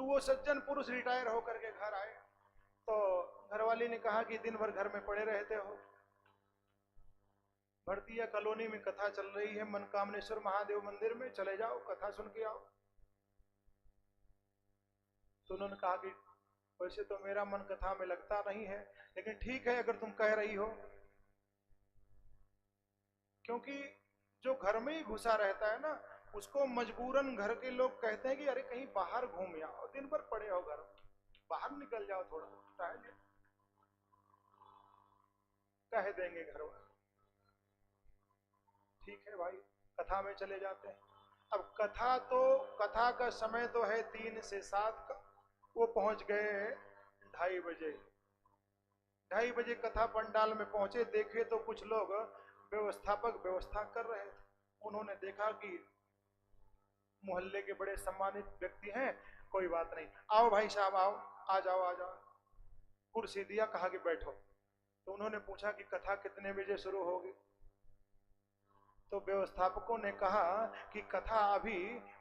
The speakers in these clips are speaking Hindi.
तो वो सज्जन पुरुष रिटायर होकर के घर आए, तो घरवाली ने कहा कि दिन भर घर में पड़े रहते हो, भरतिया कॉलोनी में कथा चल रही है मनकामनेश्वर महादेव मंदिर में, चले जाओ कथा सुन के आओ। तो उन्होंने कहा कि वैसे तो मेरा मन कथा में लगता नहीं है, लेकिन ठीक है अगर तुम कह रही हो। क्योंकि जो घर में ही घुसा रहता है ना, उसको मजबूरन घर के लोग कहते हैं कि अरे कहीं बाहर घूम आओ, दिन भर पड़े हो घर में, बाहर निकल जाओ, थोड़ा टहल, कह देंगे घर वाले। ठीक है भाई, कथा में चले जाते हैं। अब कथा का समय तो है 3 से 7 का, वो पहुंच गए 2:30 बजे। 2:30 बजे कथा पंडाल में पहुंचे, देखे तो कुछ लोग व्यवस्थापक व्यवस्था कर रहे थे। उन्होंने देखा कि मोहल्ले के बड़े सम्मानित व्यक्ति हैं, कोई बात नहीं, आओ भाई साहब आओ, आ जाओ आ जाओ। कुर्सी दिया, कहा कि बैठो। तो उन्होंने पूछा कि कथा कितने बजे शुरू होगी? तो व्यवस्थापकों ने कहा कि कथा अभी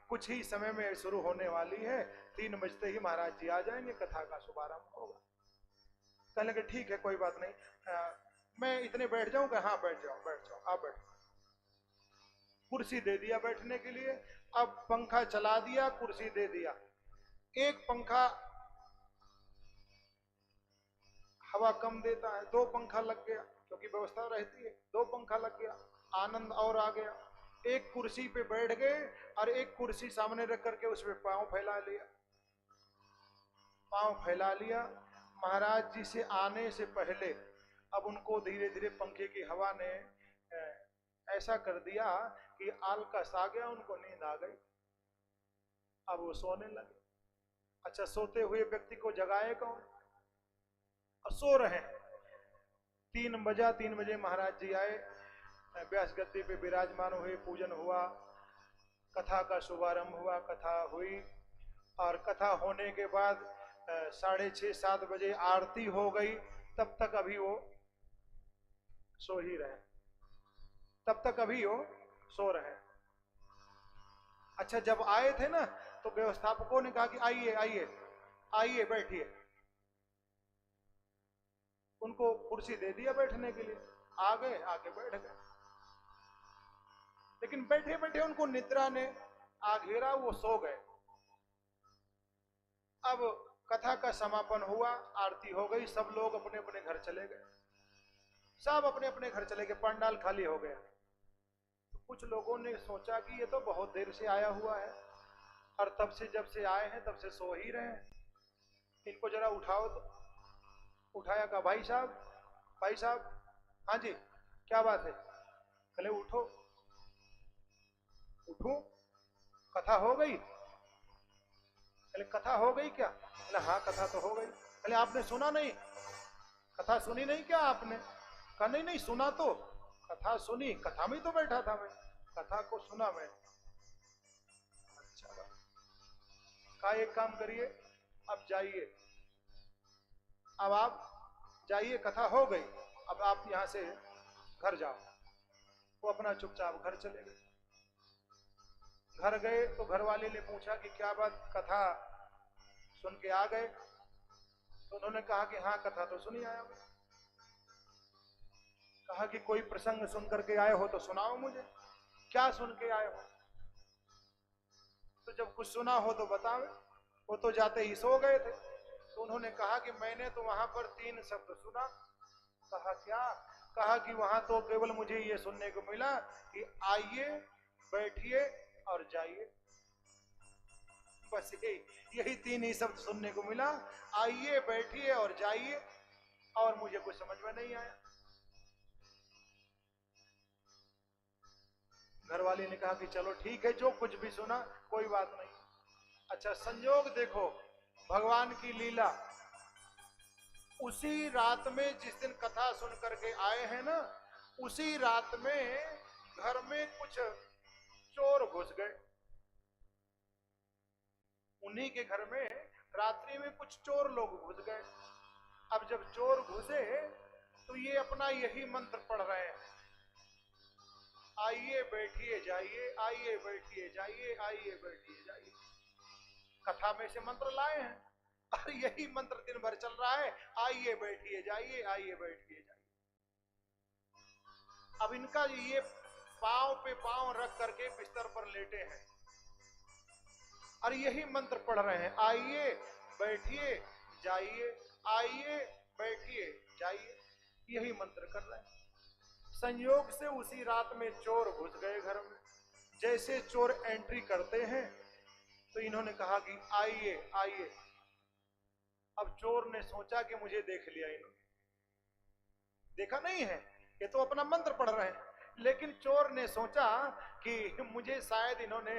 कुछ ही समय में शुरू होने वाली है, 3 बजते ही महाराज जी आ जाएंगे, कथा का शुभारंभ होगा। कहने लगे ठीक है कोई बात नहीं, मैं इतने बैठ जाऊंगा? हाँ बैठ जाओ बैठ जाओ, आप बैठो। कुर्सी दे दिया बैठने के लिए। अब पंखा चला दिया, कुर्सी दे दिया। एक पंखा हवा कम देता है, 2 पंखा लग गया, क्योंकि व्यवस्था रहती है, 2 पंखा लग गया, आनंद और आ गया। एक कुर्सी पे बैठ गए और एक कुर्सी सामने रख करके उसमें पांव फैला लिया, पांव फैला लिया। महाराज जी से आने से पहले अब उनको धीरे धीरे पंखे की हवा ने ऐसा कर दिया कि आलकस आ गया, उनको नींद आ गई। अब वो सोने लगे। अच्छा, सोते हुए व्यक्ति को जगाए कौन? और सो रहे हैं। 3 बजे महाराज जी आए, व्यास गद्दी पे विराजमान हुए, पूजन हुआ, कथा का शुभारंभ हुआ, कथा हुई। और कथा होने के बाद 6:30-7 बजे आरती हो गई। तब तक अभी वो सो ही रहे, तब तक अभी वो सो रहे। अच्छा, जब आए थे ना, तो व्यवस्थापकों ने कहा कि आइए आइए आइए बैठिए। उनको कुर्सी दे दिया बैठने के लिए, आ गए, आके बैठ गए। लेकिन बैठे बैठे उनको निद्रा ने आ घेरा, वो सो गए। अब कथा का समापन हुआ, आरती हो गई, सब लोग अपने अपने घर चले गए, सब अपने अपने घर चले गए, पंडाल खाली हो गया। तो कुछ लोगों ने सोचा कि ये तो बहुत देर से आया हुआ है, और तब से जब से आए हैं तब से सो ही रहे हैं, इनको जरा उठाओ। तो उठाया, कहा भाई साहब, भाई साहब, हाँ जी क्या बात है? कहले उठो। उठो, कथा हो गई? कहले कथा हो गई क्या? कहले हाँ कथा तो हो गई। कहले आपने सुना नहीं? कथा सुनी नहीं क्या आपने? कहा नहीं नहीं सुना तो, कथा सुनी, कथा में तो बैठा था मैं, कथा को सुना मैं। अच्छा, कहा एक काम करिए, अब जाइए, अब आप जाइए, कथा हो गई, अब आप यहां से घर जाओ। वो अपना चुपचाप घर चले गए। घर गए तो घर वाले ने पूछा कि क्या बात, कथा सुन के आ गए? तो उन्होंने कहा कि हाँ कथा तो सुनी आया मैं। कहा कि कोई प्रसंग सुन करके आए हो तो सुनाओ मुझे, क्या सुन के आए हो? तो जब कुछ सुना हो तो बताओ। वो तो जाते ही सो गए थे। तो उन्होंने कहा कि मैंने तो वहां पर 3 शब्द सुना। कहा क्या? कहा कि वहां तो केवल मुझे ये सुनने को मिला कि आइए, बैठिए और जाइए, बस यही 3 ही शब्द सुनने को मिला, आइए बैठिए और जाइए, और मुझे कुछ समझ में नहीं आया। घरवाली ने कहा कि चलो ठीक है, जो कुछ भी सुना कोई बात नहीं। अच्छा, संयोग देखो भगवान की लीला, उसी रात में जिस दिन कथा सुन करके आए हैं ना, उसी रात में घर में कुछ चोर घुस गए। उन्हीं के घर में रात्रि में कुछ चोर लोग घुस गए। अब जब चोर घुसे तो ये अपना यही मंत्र पढ़ रहे हैं, आइए बैठिए जाइए, आइए बैठिए जाइए, आइए बैठिए जाइए। कथा में से मंत्र लाए हैं और यही मंत्र दिन भर चल रहा है, आइए बैठिए जाइए, आइए बैठिए जाइए। अब इनका ये पांव पे पांव रख करके बिस्तर पर लेटे हैं और यही मंत्र पढ़ रहे हैं, आइए बैठिए जाइए, आइए बैठिए जाइए, यही मंत्र कर रहे हैं। संयोग से उसी रात में चोर घुस गए घर में। जैसे चोर एंट्री करते हैं तो इन्होंने कहा कि आइए आइए। अब चोर ने सोचा कि मुझे देख लिया इन्होंने, देखा नहीं है, ये तो अपना मंत्र पढ़ रहे हैं, लेकिन चोर ने सोचा कि मुझे शायद इन्होंने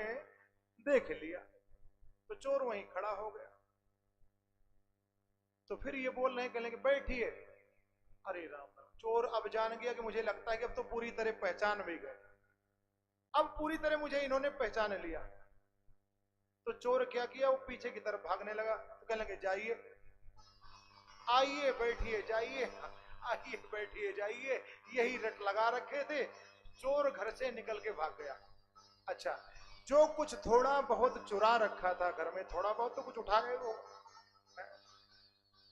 देख लिया, तो चोर वहीं खड़ा हो गया। तो फिर ये बोल रहे हैं, कहने बैठिए। अरे राम राम, चोर अब जान गया कि मुझे लगता है कि अब तो पूरी तरह पहचान भी गए, अब पूरी तरह मुझे इन्होंने पहचान लिया। तो चोर क्या किया, वो पीछे की तरफ भागने लगा। तो कहने लगे जाइए, आइए बैठिए जाइए, आइए बैठिए जाइए, यही रट लगा रखे थे। चोर घर से निकल के भाग गया। अच्छा, जो कुछ थोड़ा बहुत चुरा रखा था घर में, थोड़ा बहुत तो कुछ उठाए, वो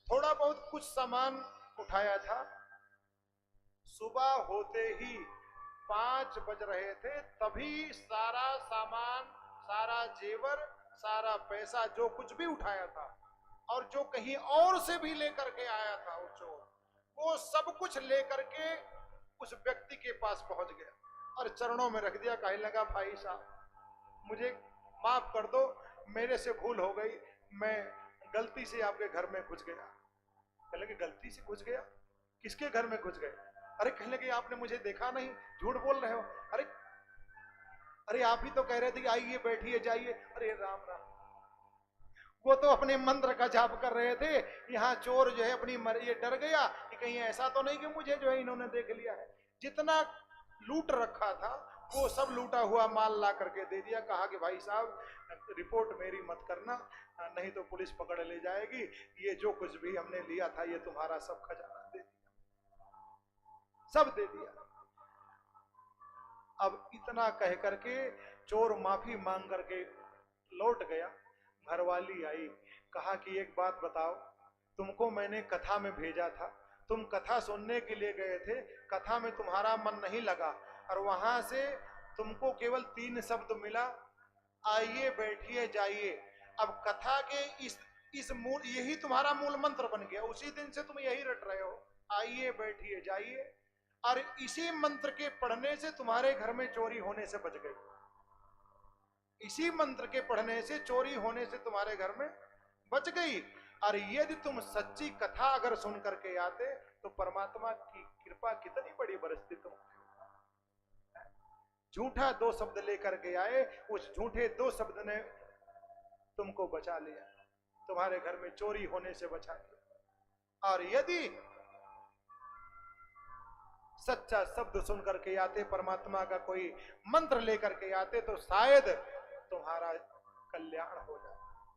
थोड़ा बहुत कुछ सामान उठाया था। सुबह होते ही 5 बज रहे थे, तभी सारा सामान, सारा जेवर, सारा पैसा, जो कुछ भी उठाया था और जो कहीं और से भी लेकर के आया था वो चोर, वो सब कुछ लेकर के उस व्यक्ति के पास पहुंच गया और चरणों में रख दिया। कहने लगा, भाई साहब मुझे माफ कर दो, मेरे से भूल हो गई, मैं गलती से आपके घर में घुस गया। कहने लगे गलती से घुस गया, किसके घर में घुस गए? अरे कहने लगे आपने मुझे देखा नहीं, झूठ बोल रहे हो। अरे अरे आप ही तो कह रहे थे आइए बैठिए जाइए। अरे राम राम, वो तो अपने मंत्र का जाप कर रहे थे, यहाँ चोर जो है अपनी ये डर गया कि कहीं ऐसा तो नहीं कि मुझे जो है इन्होंने देख लिया है। जितना लूट रखा था वो सब लूटा हुआ माल ला करके दे दिया। कहा कि भाई साहब रिपोर्ट मेरी मत करना, नहीं तो पुलिस पकड़ ले जाएगी, ये जो कुछ भी हमने लिया था ये तुम्हारा सब खजाना दे दिया, सब दे दिया। अब इतना कह करके चोर माफी मांग करके लौट गया। घरवाली आई, कहा कि एक बात बताओ, तुमको मैंने कथा में भेजा था, तुम कथा सुनने के लिए गए थे, कथा में तुम्हारा मन नहीं लगा और वहां से तुमको केवल 3 शब्द मिला, आइए बैठिए जाइए। अब कथा के इस मूल, यही तुम्हारा मूल मंत्र बन गया, उसी दिन से तुम यही रट रहे हो, आइए बैठिए जाइए, और इसी मंत्र के पढ़ने से तुम्हारे घर में चोरी होने से बच गई। इसी मंत्र के पढ़ने से चोरी होने से तुम्हारे घर में बच गई। और यदि तुम सच्ची कथा अगर सुन करके आते तो परमात्मा की कृपा कितनी बड़ी बरसती तुम। झूठा 2 शब्द लेकर के आए, उस झूठे 2 शब्द ने तुमको बचा लिया, तुम्हारे घर में चोरी होने से बचा लिया। और यदि सच्चा शब्द सुन करके आते, परमात्मा का कोई मंत्र लेकर के आते, तो शायद तुम्हारा कल्याण हो जाए।